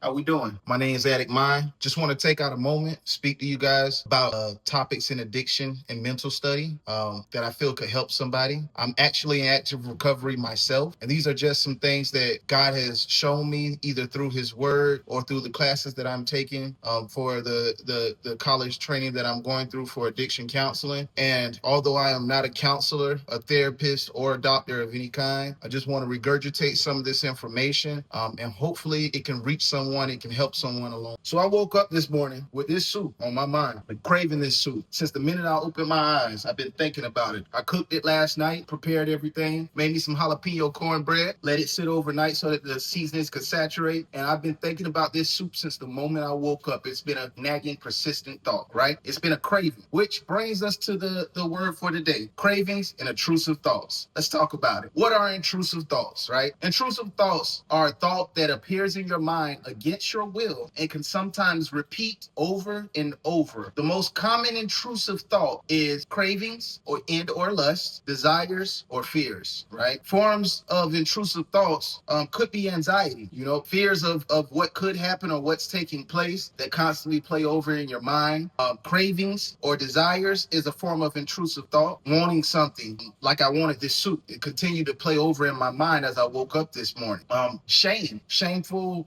How we doing? My name is Addict Mind. Just want to take out a moment, speak to you guys about topics in addiction and mental study that I feel could help somebody. I'm actually in active recovery myself, and these are just some things that God has shown me either through His Word or through the classes that I'm taking for the college training that I'm going through for addiction counseling. And although I am not a counselor, a therapist, or a doctor of any kind, I just want to regurgitate some of this information, and hopefully it can reach someone, it can help someone along. So I woke up this morning with this soup on my mind, like craving this soup. Since the minute I opened my eyes, I've been thinking about it. I cooked it last night, prepared everything, made me some jalapeno cornbread, let it sit overnight so that the seasonings could saturate. And I've been thinking about this soup since the moment I woke up. It's been a nagging, persistent thought, right? It's been a craving, which brings us to the word for today: cravings and intrusive thoughts. Let's talk about it. What are intrusive thoughts, right? Intrusive thoughts are a thought that appears in your mind against your will and can sometimes repeat over and over. The most common intrusive thought is cravings or lust, desires or fears, right? Forms of intrusive thoughts could be anxiety, fears of what could happen or what's taking place that constantly play over in your mind. Cravings or desires is a form of intrusive thought. Wanting something, like I wanted this soup, it continued to play over in my mind as I woke up this morning. Shameful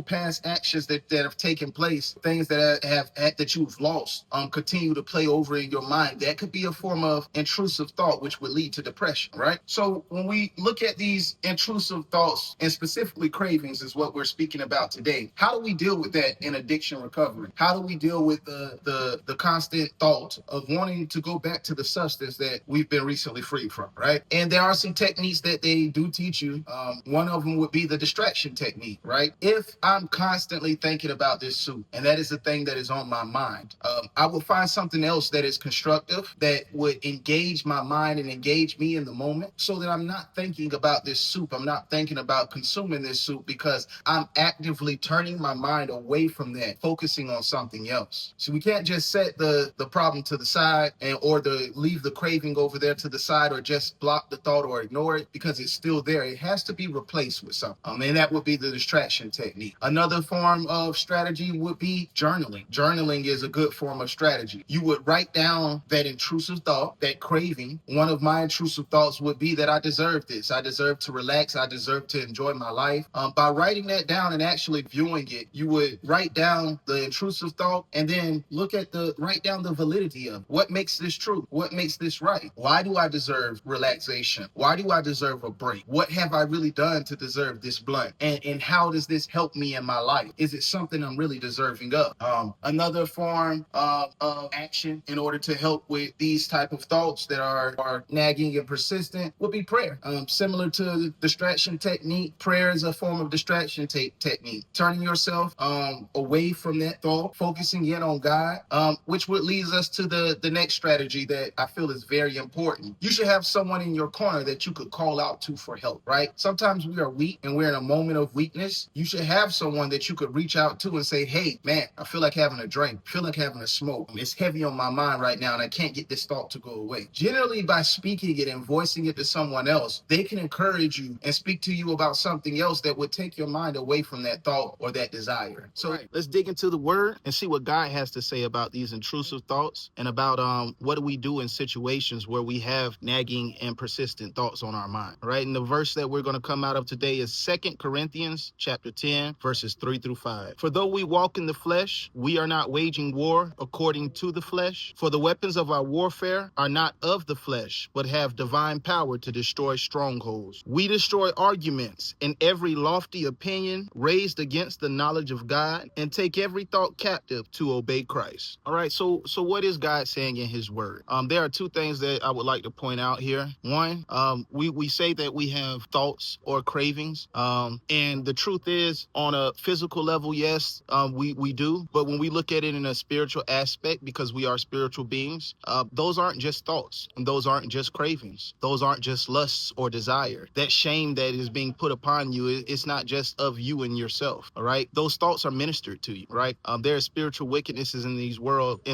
past actions that have taken place, things that you've lost, continue to play over in your mind. That could be a form of intrusive thought, which would lead to depression, right? So when we look at these intrusive thoughts, and specifically cravings is what we're speaking about today, how do we deal with that in addiction recovery? How do we deal with the constant thought of wanting to go back to the substance that we've been recently freed from, right? And there are some techniques that they do teach you. One of them would be the distraction technique, right? If I'm constantly thinking about this soup, and that is the thing that is on my mind, I will find something else that is constructive, that would engage my mind and engage me in the moment, so that I'm not thinking about this soup. I'm not thinking about consuming this soup, because I'm actively turning my mind away from that, focusing on something else. So we can't just set the problem to the side or leave the craving over there to the side, or just block the thought or ignore it, because it's still there. It has to be replaced with something. And that would be the distraction technique. Another form of strategy would be journaling. Journaling is a good form of strategy. You would write down that intrusive thought, that craving. One of my intrusive thoughts would be that I deserve this. I deserve to relax. I deserve to enjoy my life. By writing that down and actually viewing it, you would write down the intrusive thought and then write down the validity of what makes this true. What makes this right? Why do I deserve relaxation? Why do I deserve a break? What have I really done to deserve this blunt? And how does this help me in my life? Is it something I'm really deserving of? Another form of action in order to help with these type of thoughts that are nagging and persistent would be prayer. Similar to the distraction technique, prayer is a form of distraction technique. Turning yourself away from that thought, focusing in on God, which would lead us to the next strategy that I feel is very important. You should have someone in your corner that you could call out to for help, right? Sometimes we are weak and we're in a moment of weakness. You should have someone that you could reach out to and say, hey, man, I feel like having a drink. I feel like having a smoke. It's heavy on my mind right now and I can't get this thought to go away. Generally, by speaking it and voicing it to someone else, they can encourage you and speak to you about something else that would take your mind away from that thought or that desire. So let's dig into the word and see what God has to say about these intrusive thoughts, and about what do we do in situations where we have nagging and persistent thoughts on our mind. All right, and the verse that we're going to come out of today is 2 Corinthians chapter 10, verses 3-5. For though we walk in the flesh, we are not waging war according to the flesh. For the weapons of our warfare are not of the flesh, but have divine power to destroy strongholds. We destroy arguments and every lofty opinion raised against the knowledge of God, and take every thought captive to obey Christ. All right, so what is God saying in His Word? There are two things that I would like to point out here. One, we say that we have thoughts or cravings, and the truth is, on a physical level, yes, we do. But when we look at it in a spiritual aspect, because we are spiritual beings, those aren't just thoughts, and those aren't just cravings. Those aren't just lusts or desire. That shame that is being put upon you, it's not just of you and yourself. All right, those thoughts are ministered to you. Right, there are spiritual wickednesses in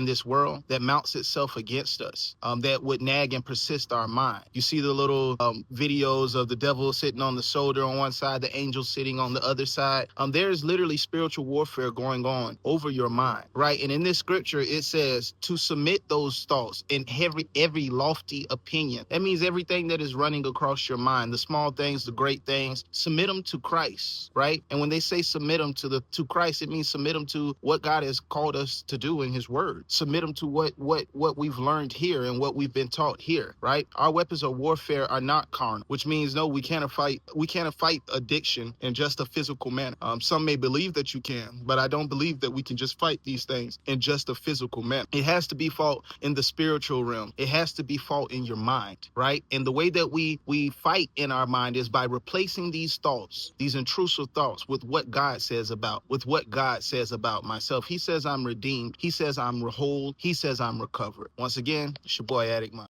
this world that mounts itself against us, that would nag and persist our mind. You see the little videos of the devil sitting on the shoulder on one side, the angel sitting on the other side. There there's literally spiritual warfare going on over your mind, right? And in this scripture, it says to submit those thoughts in every lofty opinion. That means everything that is running across your mind, the small things, the great things, submit them to Christ, right? And when they say submit them to Christ, it means submit them to what God has called us to do in his word. Submit them to what we've learned here and what we've been taught here, right? Our weapons of warfare are not carnal, which means no, we can't fight addiction in just a physical manner. Some may believe that you can, but I don't believe that we can just fight these things in just a physical manner. It has to be fought in the spiritual realm. It has to be fought in your mind, right? And the way that we fight in our mind is by replacing these thoughts, these intrusive thoughts, with what God says about myself. He says I'm redeemed. He says I'm whole. He says I'm recovered. Once again, it's your boy Addict Mind.